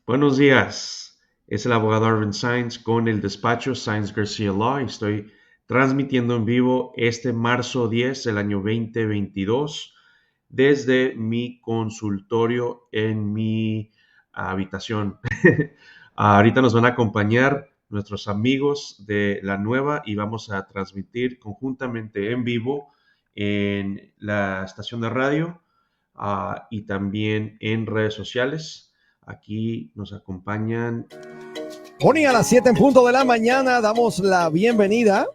Buenos días, es el abogado Arvin Sainz con el despacho Sainz García Law. Estoy transmitiendo en vivo este marzo 10 del año 2022 desde mi consultorio en mi habitación. Ahorita nos van a acompañar nuestros amigos de La Nueva y vamos a transmitir conjuntamente en vivo en la estación de radio y también en redes sociales. Aquí nos acompañan. Pony, a las 7 en punto de la mañana damos la bienvenida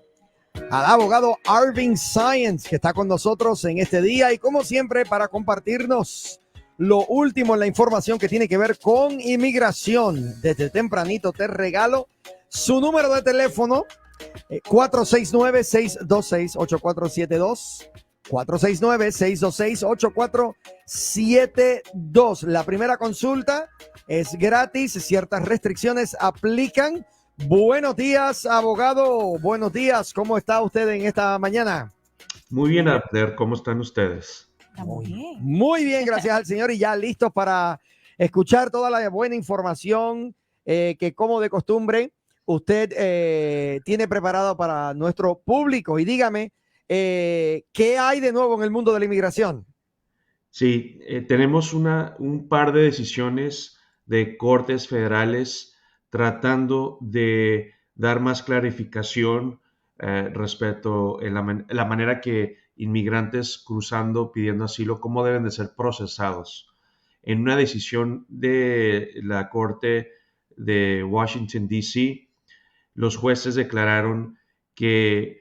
al abogado Arvin Sainz, que está con nosotros en este día y como siempre para compartirnos lo último en la información que tiene que ver con inmigración. Desde tempranito te regalo su número de teléfono, 469-626-8472. 469-626-8472. La primera consulta es gratis, ciertas restricciones aplican. Buenos días, abogado. Buenos días, ¿cómo está usted en esta mañana? Muy bien, Abder, ¿cómo están ustedes? Estamos bien. Muy bien, gracias al Señor, y ya listos para escuchar toda la buena información que, como de costumbre, usted tiene preparado para nuestro público. Y dígame, ¿qué hay de nuevo en el mundo de la inmigración? Sí, tenemos un par de decisiones de cortes federales tratando de dar más clarificación respecto a la manera que inmigrantes cruzando pidiendo asilo, cómo deben de ser procesados. En una decisión de la Corte de Washington, D.C., los jueces declararon que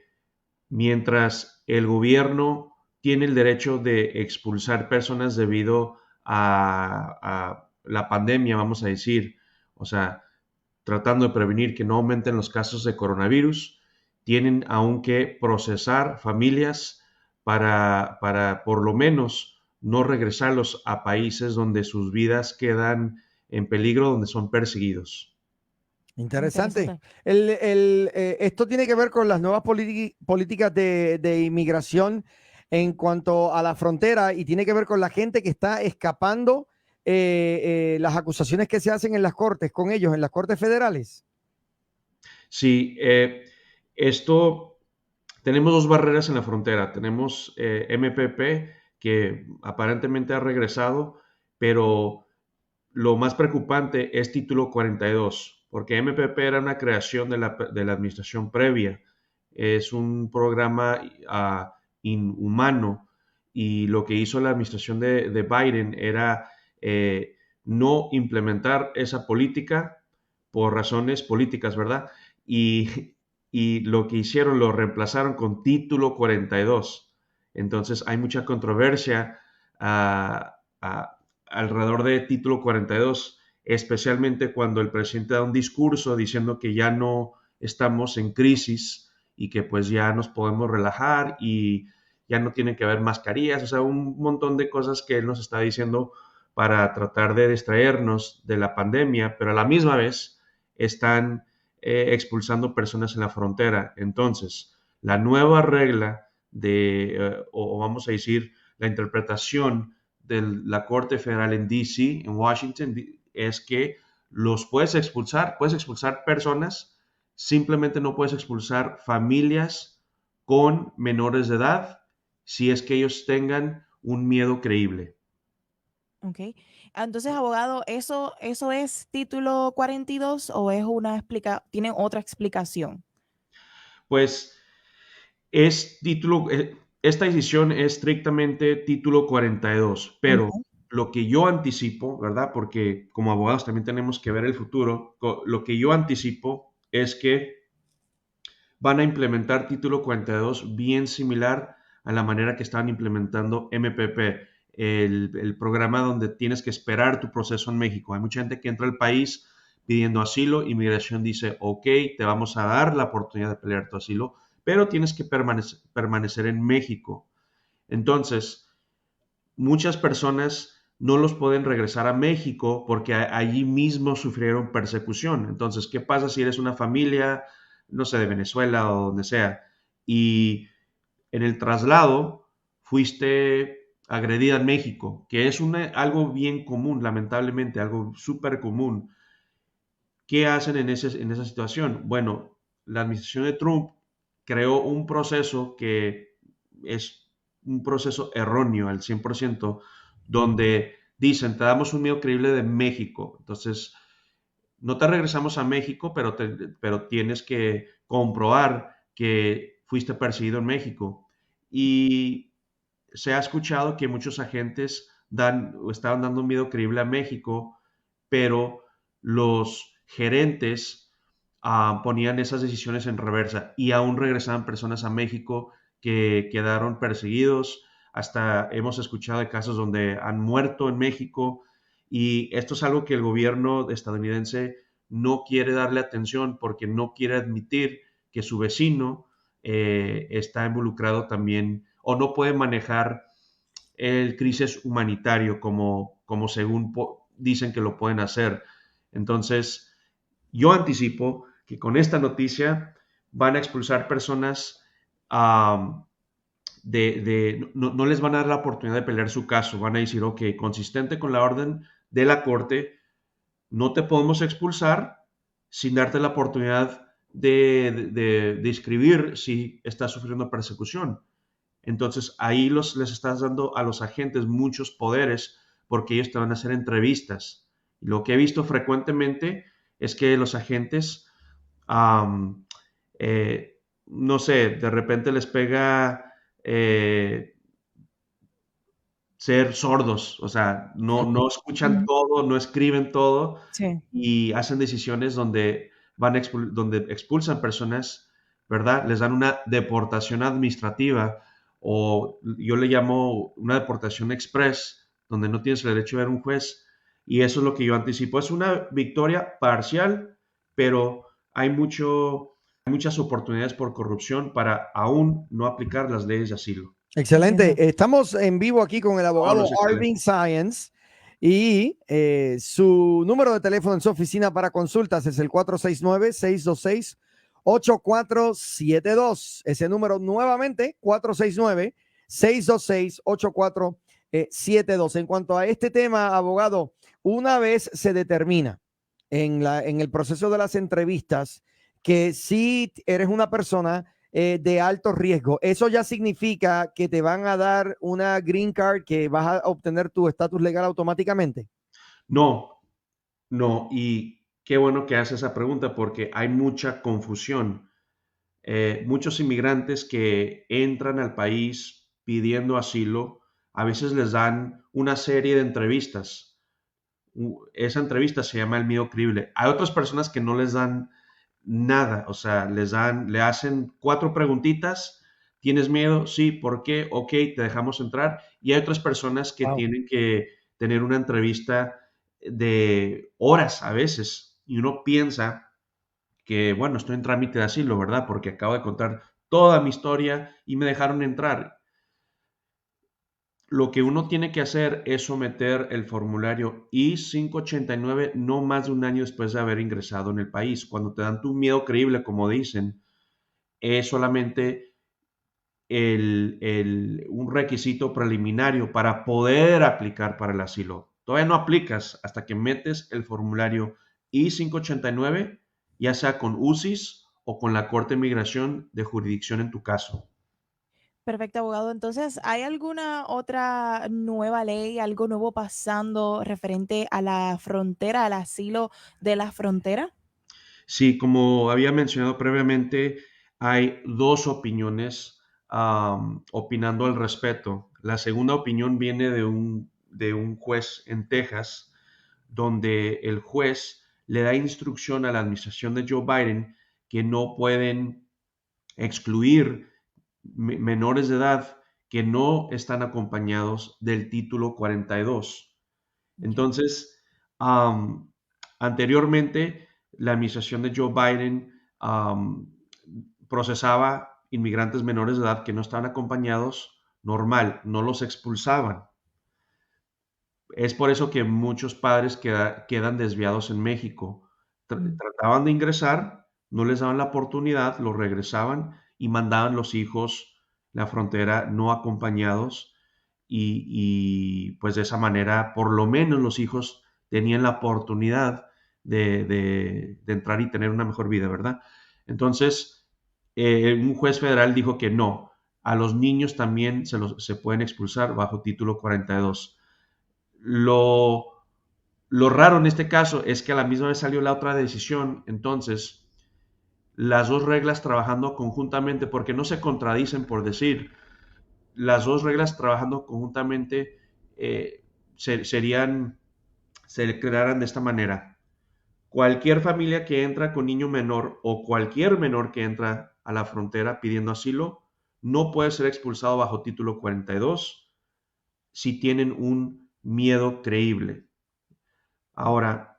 mientras el gobierno tiene el derecho de expulsar personas debido a la pandemia, vamos a decir, o sea, tratando de prevenir que no aumenten los casos de coronavirus, tienen aún que procesar familias para por lo menos no regresarlos a países donde sus vidas quedan en peligro, donde son perseguidos. Interesante. Esto tiene que ver con las nuevas políticas de inmigración en cuanto a la frontera y tiene que ver con la gente que está escapando las acusaciones que se hacen en las cortes con ellos, en las cortes federales. Sí, esto, tenemos dos barreras en la frontera. Tenemos MPP, que aparentemente ha regresado, pero lo más preocupante es Título 42, porque MPP era una creación de la administración previa. Es un programa inhumano y lo que hizo la administración de Biden era no implementar esa política por razones políticas, ¿verdad? Y lo que hicieron, lo reemplazaron con Título 42. Entonces hay mucha controversia ah, ah, alrededor de Título 42, especialmente cuando el presidente da un discurso diciendo que ya no estamos en crisis y que pues ya nos podemos relajar y ya no tienen que haber mascarillas, o sea, un montón de cosas que él nos está diciendo para tratar de distraernos de la pandemia, pero a la misma vez están expulsando personas en la frontera. Entonces, la nueva regla o vamos a decir, la interpretación de la Corte Federal en DC, en Washington, es que puedes expulsar personas, simplemente no puedes expulsar familias con menores de edad si es que ellos tengan un miedo creíble. Ok. Entonces, abogado, ¿eso es título 42 o es tiene otra explicación? Pues esta decisión es estrictamente título 42, pero Ok. lo que yo anticipo, ¿verdad? Porque como abogados también tenemos que ver el futuro, lo que yo anticipo es que van a implementar título 42 bien similar a la manera que estaban implementando MPP, el programa donde tienes que esperar tu proceso en México. Hay mucha gente que entra al país pidiendo asilo, inmigración dice, ok, te vamos a dar la oportunidad de pelear tu asilo, pero tienes que permanecer en México. Entonces, muchas personas no los pueden regresar a México porque allí mismo sufrieron persecución. Entonces, ¿qué pasa si eres una familia, no sé, de Venezuela o donde sea, y en el traslado fuiste agredida en México, que es algo bien común, lamentablemente, algo súper común. ¿Qué hacen en esa situación? Bueno, la administración de Trump creó un proceso que es un proceso erróneo al 100%, donde dicen, te damos un miedo creíble de México. Entonces, no te regresamos a México, pero tienes que comprobar que fuiste perseguido en México. Y se ha escuchado que muchos agentes estaban dando un miedo creíble a México, pero los gerentes ponían esas decisiones en reversa y aún regresaban personas a México que quedaron perseguidos. Hasta hemos escuchado de casos donde han muerto en México, y esto es algo que el gobierno estadounidense no quiere darle atención porque no quiere admitir que su vecino está involucrado también o no puede manejar el crisis humanitario como según dicen que lo pueden hacer. Entonces, yo anticipo que con esta noticia van a expulsar personas, um, no les van a dar la oportunidad de pelear su caso. Van a decir, ok, consistente con la orden de la corte, no te podemos expulsar sin darte la oportunidad de escribir si estás sufriendo persecución. Entonces ahí les estás dando a los agentes muchos poderes porque ellos te van a hacer entrevistas. Y lo que he visto frecuentemente es que los agentes, um, no sé, de repente les pega ser sordos, o sea, no escuchan Ujú. todo, no escriben todo Sí. y hacen decisiones donde donde expulsan personas, ¿verdad? Les dan una deportación administrativa, o yo le llamo una deportación express, donde no tienes el derecho de ver un juez, y eso es lo que yo anticipo. Es una victoria parcial, pero hay muchas oportunidades por corrupción para aún no aplicar las leyes de asilo. Excelente. Entiendo. Estamos en vivo aquí con el No, no abogado es excelente. Arvin Science y su número de teléfono en su oficina para consultas es el 469-626-8472. Ese número nuevamente, 469-626-8472. En cuanto a este tema, abogado, una vez se determina en el proceso de las entrevistas que si eres una persona de alto riesgo, eso ya significa que te van a dar una green card, que vas a obtener tu estatus legal automáticamente. No, no, y qué bueno que hace esa pregunta porque hay mucha confusión. Muchos inmigrantes que entran al país pidiendo asilo, a veces les dan una serie de entrevistas. Esa entrevista se llama el miedo creíble. Hay otras personas que no les dan nada, o sea, le hacen 4 preguntitas. ¿Tienes miedo? Sí, ¿por qué? Ok, te dejamos entrar. Y hay otras personas que Wow. tienen que tener una entrevista de horas a veces, y uno piensa que, bueno, estoy en trámite de asilo, ¿verdad? Porque acabo de contar toda mi historia y me dejaron entrar. Lo que uno tiene que hacer es someter el formulario I-589 no más de un año después de haber ingresado en el país. Cuando te dan tu miedo creíble, como dicen, es solamente un requisito preliminario para poder aplicar para el asilo. Todavía no aplicas hasta que metes el formulario I-589, ya sea con UCIS o con la Corte de Migración de jurisdicción en tu caso. Perfecto, abogado. Entonces, ¿hay alguna otra nueva ley, algo nuevo pasando referente a la frontera, al asilo de la frontera? Sí, como había mencionado previamente, hay dos opiniones opinando al respecto. La segunda opinión viene de un juez en Texas, donde el juez le da instrucción a la administración de Joe Biden que no pueden excluir menores de edad que no están acompañados del título 42. Ok. Entonces, um, anteriormente, la administración de Joe Biden procesaba inmigrantes menores de edad que no estaban acompañados normal, no los expulsaban. Es por eso que muchos padres quedan desviados en México. Mm. Trataban de ingresar, no les daban la oportunidad, los regresaban y mandaban los hijos la frontera no acompañados, y pues de esa manera por lo menos los hijos tenían la oportunidad de entrar y tener una mejor vida, ¿verdad? Entonces, un juez federal dijo que no, a los niños también se pueden expulsar bajo título 42. Lo, lo raro en este caso es que a la misma vez salió la otra decisión, entonces las dos reglas trabajando conjuntamente, porque no se contradicen por decir, las dos reglas trabajando conjuntamente eh, serían, se declararán de esta manera. Cualquier familia que entra con niño menor o cualquier menor que entra a la frontera pidiendo asilo no puede ser expulsado bajo título 42 si tienen un miedo creíble. Ahora,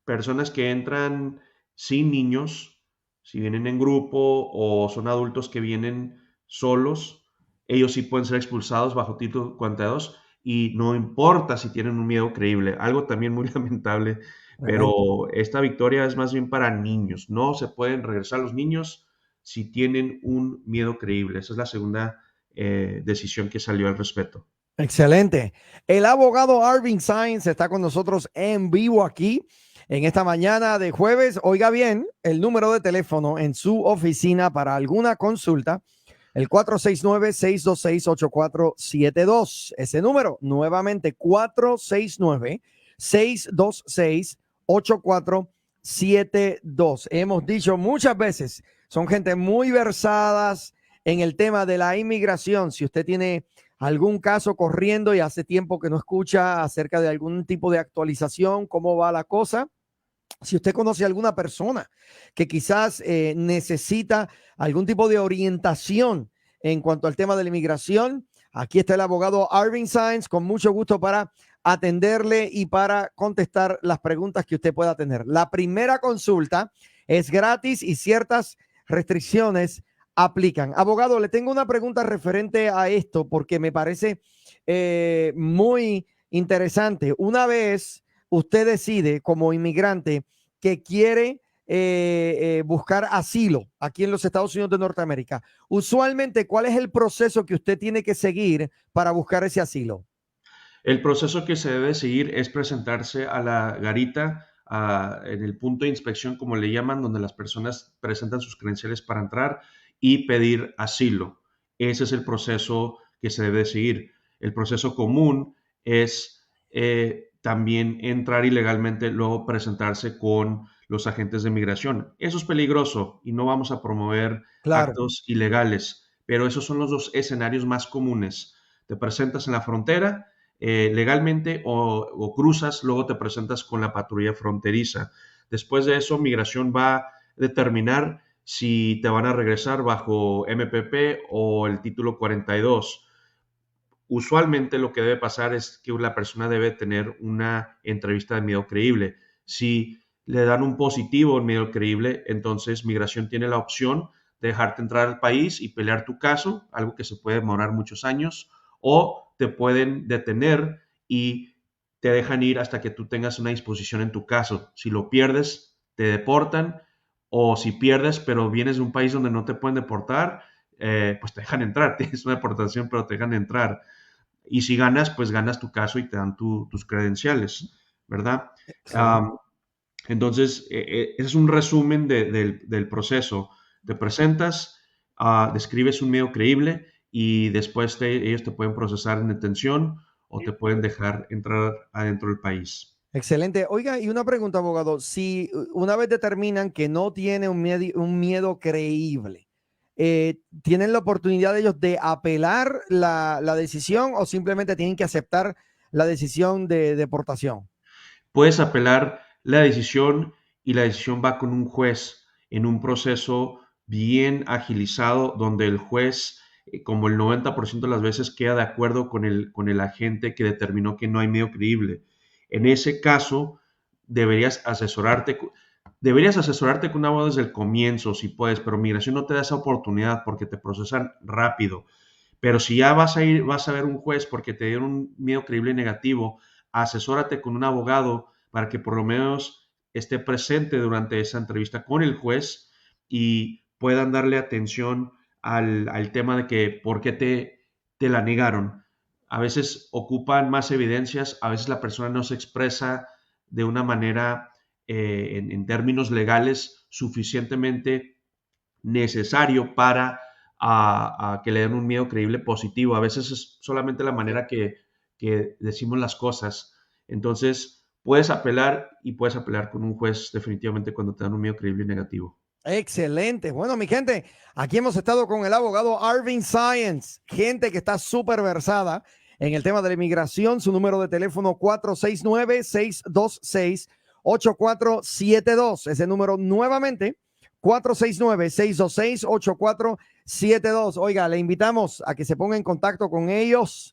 personas que entran sin niños, si vienen en grupo o son adultos que vienen solos, ellos sí pueden ser expulsados bajo título 42 y no importa si tienen un miedo creíble. Algo también muy lamentable, Tremendo. pero esta victoria es más bien para niños. No se pueden regresar los niños si tienen un miedo creíble. Esa es la segunda decisión que salió al respecto. Excelente. El abogado Arvin Sainz está con nosotros en vivo aquí en esta mañana de jueves. Oiga bien, el número de teléfono en su oficina para alguna consulta, el 469-626-8472. Ese número, nuevamente, 469-626-8472. Hemos dicho muchas veces, son gente muy versadas en el tema de la inmigración. Si usted tiene algún caso corriendo y hace tiempo que no escucha acerca de algún tipo de actualización, cómo va la cosa, si usted conoce a alguna persona que quizás necesita algún tipo de orientación en cuanto al tema de la inmigración, aquí está el abogado Arvin Sainz con mucho gusto para atenderle y para contestar las preguntas que usted pueda tener. La primera consulta es gratis y ciertas restricciones aplican. Abogado, le tengo una pregunta referente a esto porque me parece muy interesante. Una vez usted decide como inmigrante que quiere buscar asilo aquí en los Estados Unidos de Norteamérica, usualmente, ¿cuál es el proceso que usted tiene que seguir para buscar ese asilo? El proceso que se debe seguir es presentarse a la garita, en el punto de inspección, como le llaman, donde las personas presentan sus credenciales para entrar y pedir asilo. Ese es el proceso que se debe seguir. El proceso común es también entrar ilegalmente, luego presentarse con los agentes de migración. Eso es peligroso y no vamos a promover Claro. actos ilegales, pero esos son los dos escenarios más comunes. Te presentas en la frontera legalmente o cruzas, luego te presentas con la patrulla fronteriza. Después de eso, migración va a determinar si te van a regresar bajo MPP o el título 42. Usualmente lo que debe pasar es que la persona debe tener una entrevista de miedo creíble. Si le dan un positivo en miedo creíble, entonces migración tiene la opción de dejarte entrar al país y pelear tu caso, algo que se puede demorar muchos años, o te pueden detener y te dejan ir hasta que tú tengas una disposición en tu caso. Si lo pierdes, te deportan, o si pierdes, pero vienes de un país donde no te pueden deportar, pues te dejan entrar. Tienes una deportación, pero te dejan entrar. Y si ganas, pues ganas tu caso y te dan tus credenciales, ¿verdad? Excelente. Um, entonces, ese es un resumen del proceso. Te presentas, describes un medio creíble y después ellos te pueden procesar en detención o te pueden dejar entrar adentro del país. Excelente. Oiga, y una pregunta, abogado. Si una vez determinan que no tiene un miedo creíble, ¿tienen la oportunidad ellos de apelar la decisión o simplemente tienen que aceptar la decisión de deportación? Puedes apelar la decisión y la decisión va con un juez en un proceso bien agilizado donde el juez, como el 90% de las veces, queda de acuerdo con el agente que determinó que no hay medio creíble. En ese caso, deberías asesorarte, deberías asesorarte con un abogado desde el comienzo, si puedes, pero migración no te da esa oportunidad porque te procesan rápido. Pero si ya vas a ver un juez porque te dieron un miedo creíble negativo, asesórate con un abogado para que por lo menos esté presente durante esa entrevista con el juez y puedan darle atención al tema de que por qué te la negaron. A veces ocupan más evidencias, a veces la persona no se expresa de una manera en términos legales suficientemente necesario para a que le den un miedo creíble positivo. A veces es solamente la manera que decimos las cosas. Entonces, puedes apelar y puedes apelar con un juez definitivamente cuando te dan un miedo creíble negativo. Excelente. Bueno, mi gente, aquí hemos estado con el abogado Arvin Science, gente que está súper versada en el tema de la inmigración. Su número de teléfono 469-626-8472. Ese número nuevamente, 469-626-8472. Oiga, le invitamos a que se ponga en contacto con ellos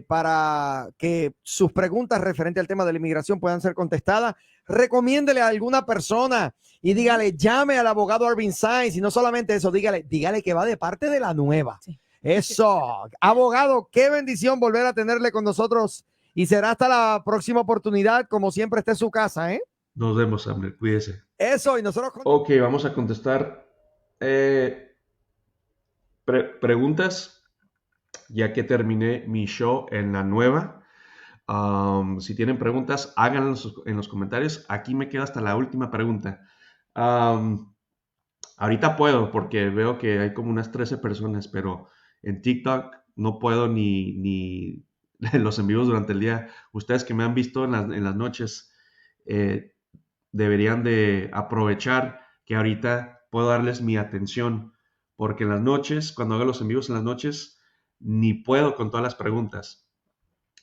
para que sus preguntas referentes al tema de la inmigración puedan ser contestadas. Recomiéndele a alguna persona y dígale, llame al abogado Arvin Science. Y no solamente eso, dígale que va de parte de la nueva. Sí. Eso, abogado, qué bendición volver a tenerle con nosotros y será hasta la próxima oportunidad. Como siempre, esté en su casa, ¿eh? Nos vemos, Amner, cuídese. Eso, y nosotros... Ok, vamos a contestar preguntas ya que terminé mi show en la nueva. Si tienen preguntas, háganlas en los comentarios. Aquí me queda hasta la última pregunta. Ahorita puedo porque veo que hay como unas 13 personas, pero en TikTok no puedo ni los en vivos durante el día. Ustedes que me han visto en las noches deberían de aprovechar que ahorita puedo darles mi atención, porque en las noches, cuando hago los en vivos en las noches, ni puedo con todas las preguntas.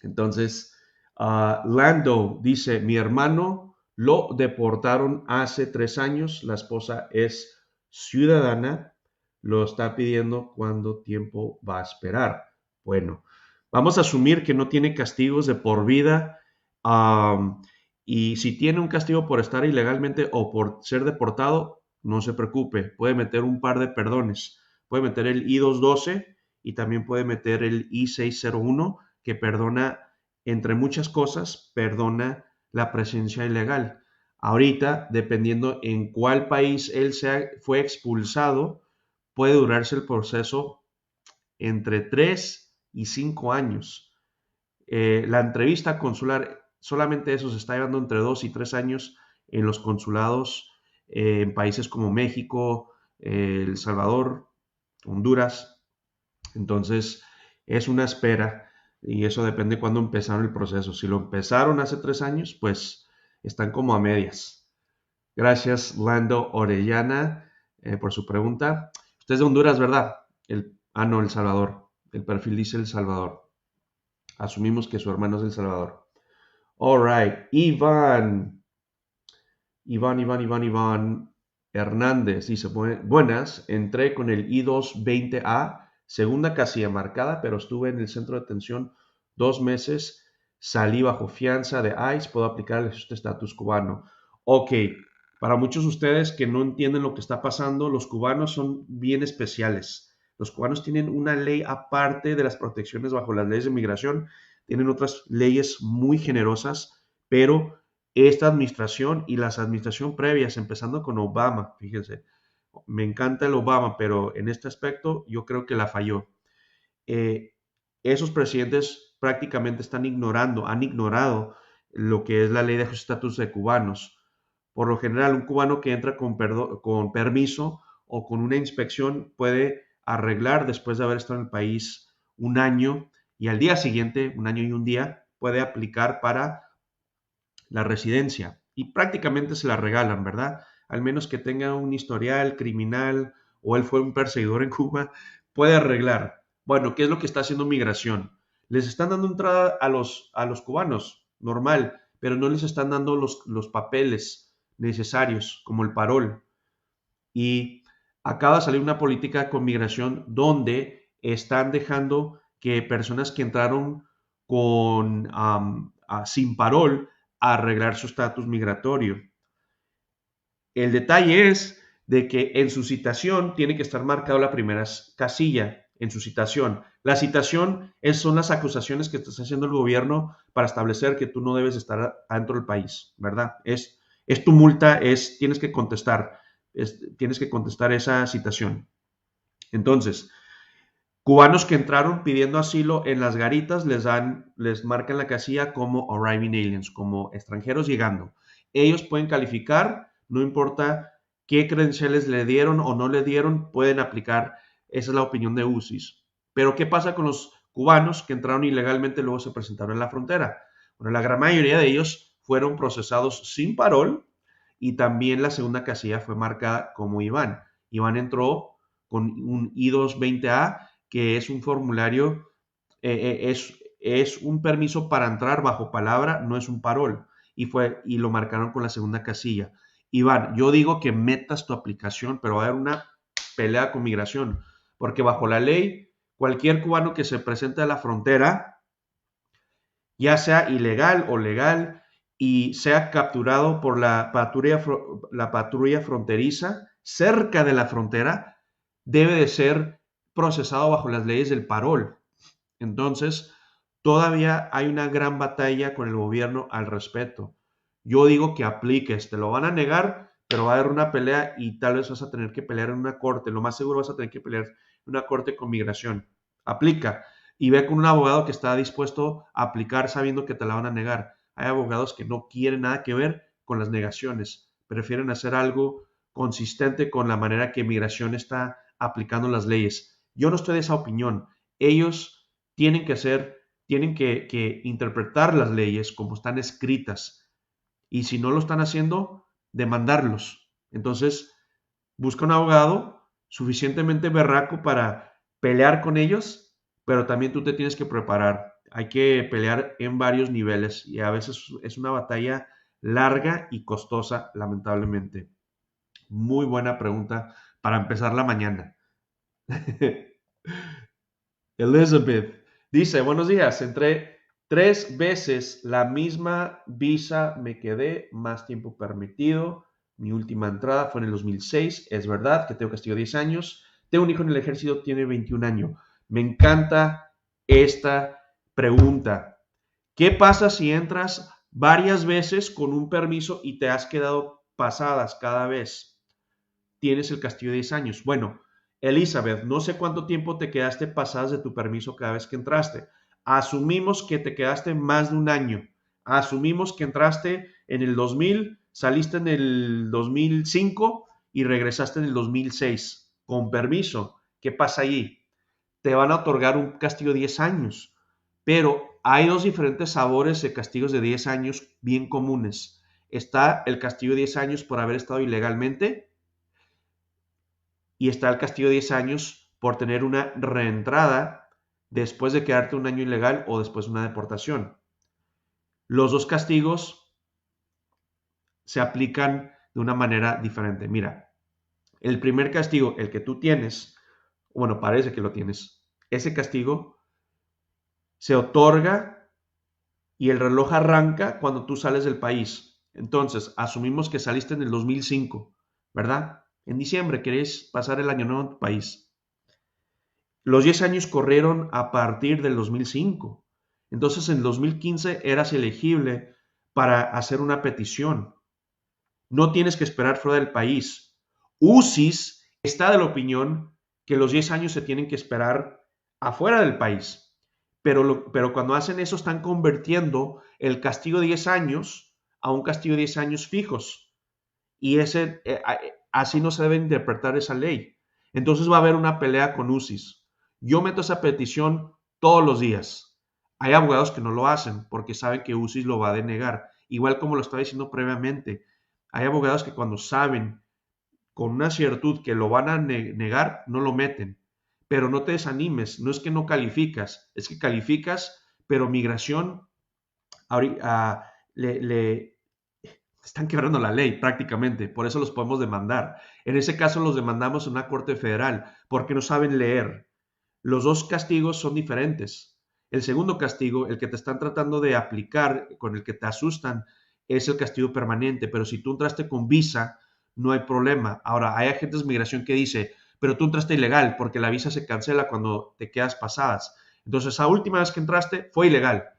Entonces, Lando dice, mi hermano lo deportaron hace 3 años, la esposa es ciudadana, lo está pidiendo cuánto tiempo va a esperar. Bueno, vamos a asumir que no tiene castigos de por vida, y si tiene un castigo por estar ilegalmente o por ser deportado, no se preocupe, puede meter un par de perdones, puede meter el I-212 y también puede meter el I-601, que perdona, entre muchas cosas, perdona la presencia ilegal. Ahorita, dependiendo en cuál país él fue expulsado, puede durarse el proceso entre 3 y 5 años. La entrevista consular, solamente eso se está llevando entre 2 y 3 años en los consulados en países como México, El Salvador, Honduras. Entonces, es una espera y eso depende de cuándo empezaron el proceso. Si lo empezaron hace 3 años, pues están como a medias. Gracias, Lando Orellana, por su pregunta. Usted es de Honduras, ¿verdad? No, El Salvador. El perfil dice El Salvador. Asumimos que su hermano es de El Salvador. All right. Iván Hernández dice, buenas, entré con el I-220A, segunda casilla marcada, pero estuve en el centro de detención 2 meses, salí bajo fianza de ICE, puedo aplicar el estatus cubano. Ok, para muchos de ustedes que no entienden lo que está pasando, los cubanos son bien especiales. Los cubanos tienen una ley aparte de las protecciones bajo las leyes de migración, tienen otras leyes muy generosas, pero esta administración y las administraciones previas, empezando con Obama, fíjense, me encanta el Obama, pero en este aspecto yo creo que la falló. Esos presidentes prácticamente han ignorado lo que es la ley de estatus de cubanos. Por lo general, un cubano que entra con permiso o con una inspección puede arreglar después de haber estado en el país un año y al día siguiente, un año y un día, puede aplicar para la residencia y prácticamente se la regalan, ¿verdad? Al menos que tenga un historial criminal o él fue un perseguidor en Cuba, puede arreglar. Bueno, ¿qué es lo que está haciendo migración? Les están dando entrada a los cubanos, normal, pero no les están dando los papeles necesarios, como el parol. Y acaba de salir una política con migración donde están dejando que personas que entraron con sin parol arreglar su estatus migratorio. El detalle es de que en su citación tiene que estar marcada la primera casilla en su citación. La citación son las acusaciones que te está haciendo el gobierno para establecer que tú no debes estar adentro del país, ¿verdad? Es tu multa, tienes que contestar esa citación. Entonces, cubanos que entraron pidiendo asilo en las garitas les marcan la casilla como arriving aliens, como extranjeros llegando. ellos pueden calificar, no importa qué credenciales le dieron o no le dieron, pueden aplicar. Esa es la opinión de UCIS. Pero ¿qué pasa con los cubanos que entraron ilegalmente y luego se presentaron en la frontera? Bueno, la gran mayoría de ellos fueron procesados sin parol y también la segunda casilla fue marcada como Iván. Iván entró con un I-220A, que es un formulario, es un permiso para entrar bajo palabra, no es un parol. Y lo marcaron con la segunda casilla. Iván, yo digo que metas tu aplicación, pero va a haber una pelea con migración, porque bajo la ley, cualquier cubano que se presente a la frontera, ya sea ilegal o legal, y sea capturado por la patrulla fronteriza cerca de la frontera, debe de ser procesado bajo las leyes del parol. Entonces, todavía hay una gran batalla con el gobierno al respecto. Yo digo que apliques, te lo van a negar, pero va a haber una pelea y tal vez vas a tener que pelear en una corte. Lo más seguro vas a tener que pelear en una corte con migración. Aplica y ve con un abogado que está dispuesto a aplicar sabiendo que te la van a negar. Hay abogados que no quieren nada que ver con las negaciones, prefieren hacer algo consistente con la manera que migración está aplicando las leyes. Yo no estoy de esa opinión. Ellos tienen que interpretar las leyes como están escritas. Y si no lo están haciendo, demandarlos. Entonces, busca un abogado suficientemente berraco para pelear con ellos, pero también tú te tienes que preparar. Hay que pelear en varios niveles y a veces es una batalla larga y costosa, lamentablemente. Muy buena pregunta para empezar la mañana. Elizabeth dice, buenos días, entré 3 veces la misma visa, me quedé más tiempo permitido. Mi última entrada fue en el 2006, es verdad que tengo castigo de 10 años. Tengo un hijo en el ejército, tiene 21 años. Me encanta esta pregunta. ¿Qué pasa si entras varias veces con un permiso y te has quedado pasadas cada vez? Tienes el castigo de 10 años. Bueno, Elizabeth, no sé cuánto tiempo te quedaste pasadas de tu permiso cada vez que entraste. Asumimos que te quedaste más de un año. Asumimos que entraste en el 2000, saliste en el 2005 y regresaste en el 2006 con permiso. ¿Qué pasa allí? Te van a otorgar un castigo de 10 años, pero hay dos diferentes sabores de castigos de 10 años bien comunes. Está el castigo de 10 años por haber estado ilegalmente y está el castigo de 10 años por tener una reentrada después de quedarte un año ilegal o después de una deportación. Los dos castigos se aplican de una manera diferente. Mira, el primer castigo, el que tú tienes, bueno, parece que lo tienes, ese castigo se otorga y el reloj arranca cuando tú sales del país. Entonces, asumimos que saliste en el 2005, ¿verdad? En diciembre querés pasar el año nuevo en tu país. Los 10 años corrieron a partir del 2005. Entonces, en 2015 eras elegible para hacer una petición. No tienes que esperar fuera del país. UCIS está de la opinión que los 10 años se tienen que esperar afuera del país. Pero cuando hacen eso están convirtiendo el castigo de 10 años a un castigo de 10 años fijos. Y así no se debe interpretar esa ley. Entonces va a haber una pelea con UCIS. Yo meto esa petición todos los días. Hay abogados que no lo hacen porque saben que UCIS lo va a denegar. Igual como lo estaba diciendo previamente, hay abogados que cuando saben con una ciertud que lo van a negar, no lo meten. Pero no te desanimes, no es que no calificas, es que calificas, pero migración le están quebrando la ley prácticamente, por eso los podemos demandar. En ese caso los demandamos en una corte federal porque no saben leer. Los dos castigos son diferentes. El segundo castigo, el que te están tratando de aplicar, con el que te asustan, es el castigo permanente, pero si tú entraste con visa, no hay problema. Ahora, hay agentes de migración que dice, pero tú entraste ilegal porque la visa se cancela cuando te quedas pasadas. Entonces, esa última vez que entraste fue ilegal.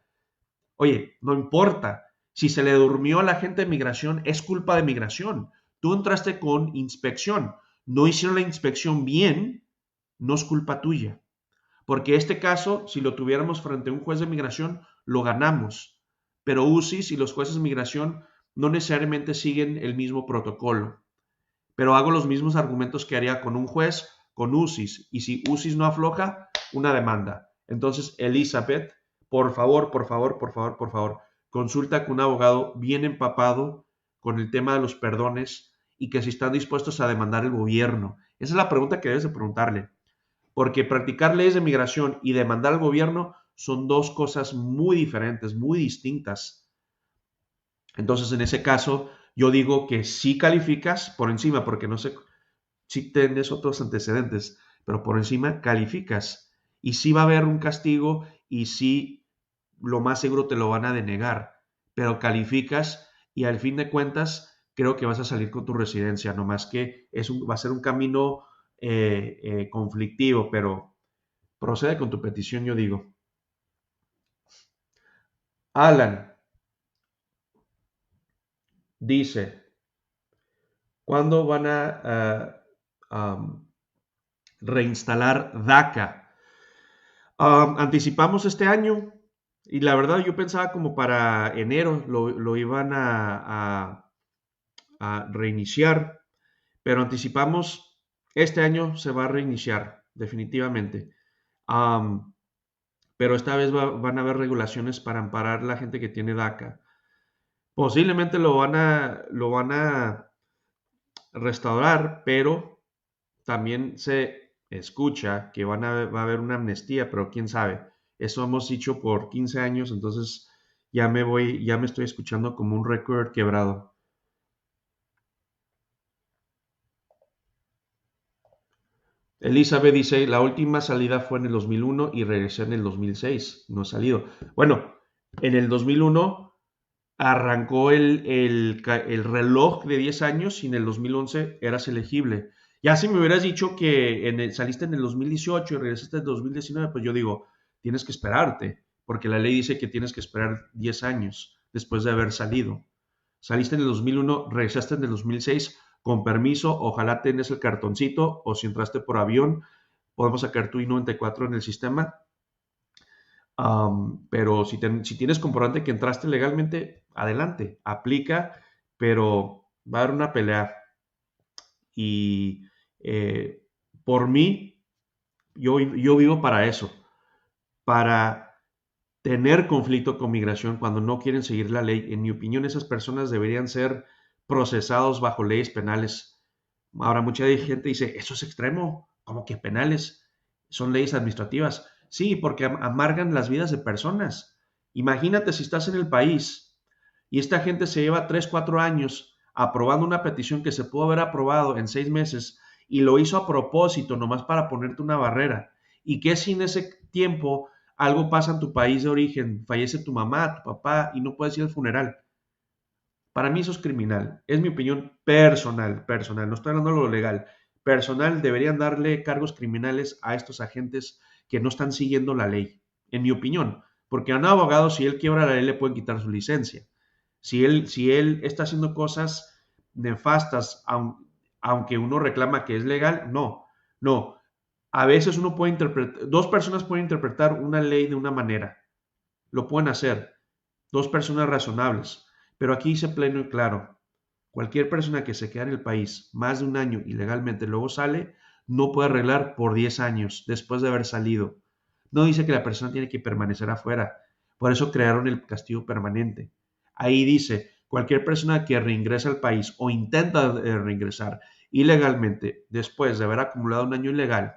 Oye, no importa. Si se le durmió a la gente de migración, es culpa de migración. Tú entraste con inspección. No hicieron la inspección bien, no es culpa tuya. Porque este caso, si lo tuviéramos frente a un juez de migración, lo ganamos. Pero UCIS y los jueces de migración no necesariamente siguen el mismo protocolo, pero hago los mismos argumentos que haría con un juez, con UCIS, y si UCIS no afloja, una demanda. Entonces, Elizabeth, por favor, por favor, por favor, por favor, consulta con un abogado bien empapado con el tema de los perdones y que si están dispuestos a demandar el gobierno. Esa es la pregunta que debes de preguntarle, porque practicar leyes de migración y demandar al gobierno son dos cosas muy diferentes, muy distintas. Entonces, en ese caso, yo digo que sí calificas por encima, porque no sé si tienes otros antecedentes, pero por encima calificas. Y sí va a haber un castigo y sí, lo más seguro te lo van a denegar, pero calificas y al fin de cuentas creo que vas a salir con tu residencia, no más que va a ser un camino conflictivo, pero procede con tu petición, yo digo. Alan dice, ¿cuándo van reinstalar DACA? Anticipamos este año y la verdad yo pensaba como para enero lo iban a reiniciar, pero anticipamos este año se va a reiniciar definitivamente. Um, pero esta vez van a haber regulaciones para amparar a la gente que tiene DACA. Posiblemente lo van a restaurar, pero también se escucha que va a haber una amnistía, pero quién sabe. Eso hemos dicho por 15 años, entonces ya me estoy escuchando como un récord quebrado. Elizabeth dice, la última salida fue en el 2001 y regresé en el 2006. No he salido. Bueno, en el 2001 arrancó el reloj de 10 años y en el 2011 eras elegible. Ya si me hubieras dicho que saliste en el 2018 y regresaste en el 2019, pues yo digo, tienes que esperarte, porque la ley dice que tienes que esperar 10 años después de haber salido. Saliste en el 2001, regresaste en el 2006, con permiso, ojalá tengas el cartoncito o si entraste por avión, podemos sacar tu I-94 en el sistema. Pero si tienes comprobante que entraste legalmente, adelante, aplica, pero va a haber una pelea. Y por mí, yo vivo para eso, para tener conflicto con migración cuando no quieren seguir la ley. En mi opinión, esas personas deberían ser procesados bajo leyes penales. Ahora, mucha gente dice, eso es extremo, como que penales, son leyes administrativas. Sí, porque amargan las vidas de personas. Imagínate si estás en el país y esta gente se lleva 3, 4 años aprobando una petición que se pudo haber aprobado en 6 meses y lo hizo a propósito, nomás para ponerte una barrera. Y que si en ese tiempo algo pasa en tu país de origen, fallece tu mamá, tu papá y no puedes ir al funeral. Para mí eso es criminal. Es mi opinión personal, no estoy hablando de lo legal. Personal, deberían darle cargos criminales a estos agentes que no están siguiendo la ley, en mi opinión. Porque a un abogado, si él quiebra la ley, le pueden quitar su licencia. Si él está haciendo cosas nefastas, aunque uno reclama que es legal, no. A veces dos personas pueden interpretar una ley de una manera. Lo pueden hacer. Dos personas razonables. Pero aquí dice pleno y claro, cualquier persona que se queda en el país más de un año ilegalmente, luego sale, no puede arreglar por 10 años después de haber salido. No dice que la persona tiene que permanecer afuera. Por eso crearon el castigo permanente. Ahí dice, cualquier persona que reingresa al país o intenta reingresar ilegalmente después de haber acumulado un año ilegal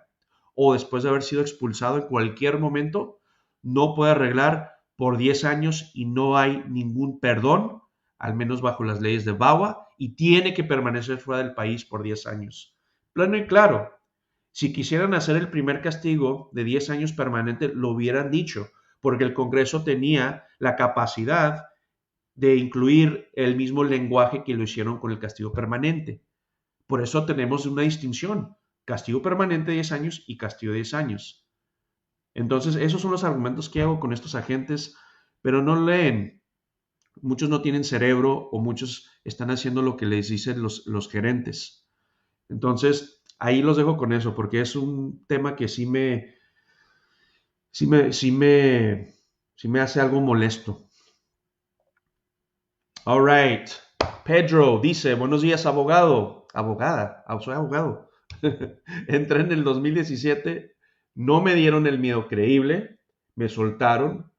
o después de haber sido expulsado en cualquier momento, no puede arreglar por 10 años y no hay ningún perdón, al menos bajo las leyes de VAWA, y tiene que permanecer fuera del país por 10 años. Plano y claro, si quisieran hacer el primer castigo de 10 años permanente, lo hubieran dicho, porque el Congreso tenía la capacidad de incluir el mismo lenguaje que lo hicieron con el castigo permanente. Por eso tenemos una distinción, castigo permanente 10 años y castigo de 10 años. Entonces, esos son los argumentos que hago con estos agentes, pero no leen. Muchos no tienen cerebro o muchos están haciendo lo que les dicen los gerentes. Entonces, ahí los dejo con eso, porque es un tema que sí me hace algo molesto. All right. Pedro dice, buenos días, abogado. Abogada, soy abogado. Entré en el 2017, no me dieron el miedo creíble, me soltaron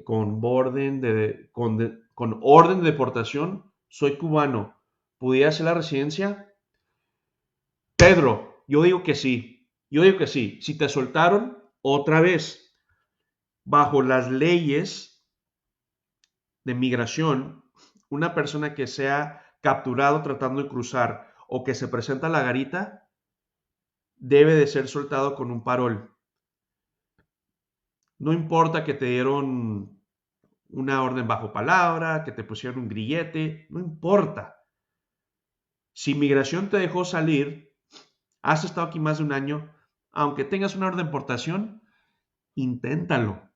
con orden de deportación. Soy cubano. ¿Pudiera hacer la residencia? Pedro, yo digo que sí. Yo digo que sí. Si te soltaron, otra vez, bajo las leyes de migración, una persona que sea capturado tratando de cruzar o que se presenta a la garita debe de ser soltado con un parol. No importa que te dieron una orden bajo palabra, que te pusieron un grillete, no importa. Si migración te dejó salir, has estado aquí más de un año, aunque tengas una orden de deportación, inténtalo.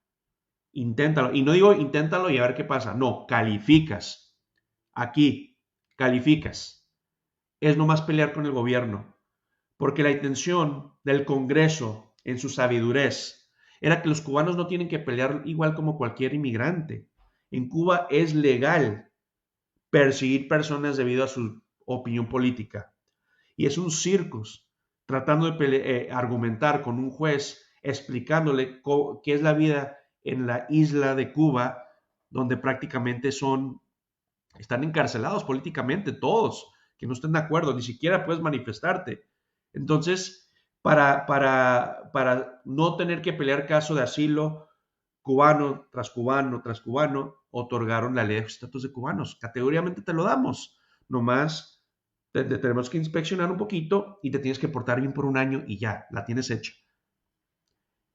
Inténtalo. Y no digo inténtalo y a ver qué pasa. No, calificas. Aquí, calificas. Es nomás pelear con el gobierno. Porque la intención del Congreso, en su sabidurez, era que los cubanos no tienen que pelear igual como cualquier inmigrante. En Cuba es legal perseguir personas debido a su opinión política. Y es un circus tratando de argumentar con un juez, explicándole qué es la vida en la isla de Cuba, donde prácticamente están encarcelados políticamente todos, que no estén de acuerdo, ni siquiera puedes manifestarte. Entonces, para no tener que pelear caso de asilo, cubano tras cubano tras cubano, otorgaron la ley de estatus de cubanos. Categóricamente te lo damos. Nomás te tenemos que inspeccionar un poquito y te tienes que portar bien por un año y ya, la tienes hecha.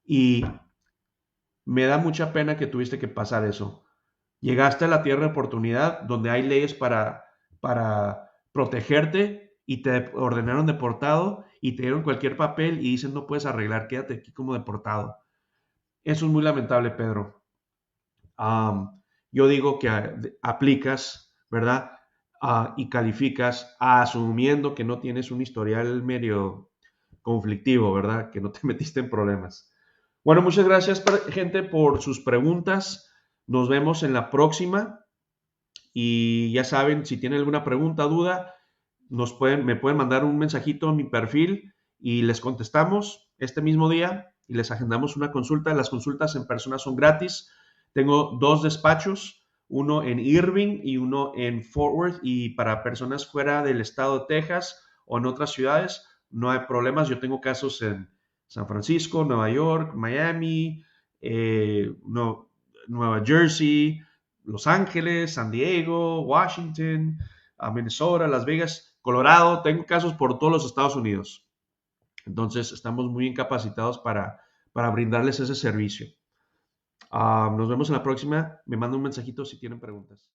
Y me da mucha pena que tuviste que pasar eso. Llegaste a la tierra de oportunidad donde hay leyes para protegerte y te ordenaron deportado y te dieron cualquier papel y dicen no puedes arreglar, quédate aquí como deportado. Eso es muy lamentable, Pedro. Yo digo que aplicas, ¿verdad? Y calificas asumiendo que no tienes un historial medio conflictivo, ¿verdad? Que no te metiste en problemas. Bueno, muchas gracias, gente, por sus preguntas. Nos vemos en la próxima. Y ya saben, si tienen alguna pregunta, duda, me pueden mandar un mensajito en mi perfil y les contestamos este mismo día y les agendamos una consulta. Las consultas en persona son gratis. Tengo 2 despachos, uno en Irving y uno en Fort Worth, y para personas fuera del estado de Texas o en otras ciudades no hay problemas. Yo tengo casos en San Francisco, Nueva York, Miami, Nueva Jersey, Los Ángeles, San Diego, Washington, Minnesota, Las Vegas, Colorado. Tengo casos por todos los Estados Unidos. Entonces, estamos muy incapacitados para brindarles ese servicio. Nos vemos en la próxima. Me manda un mensajito si tienen preguntas.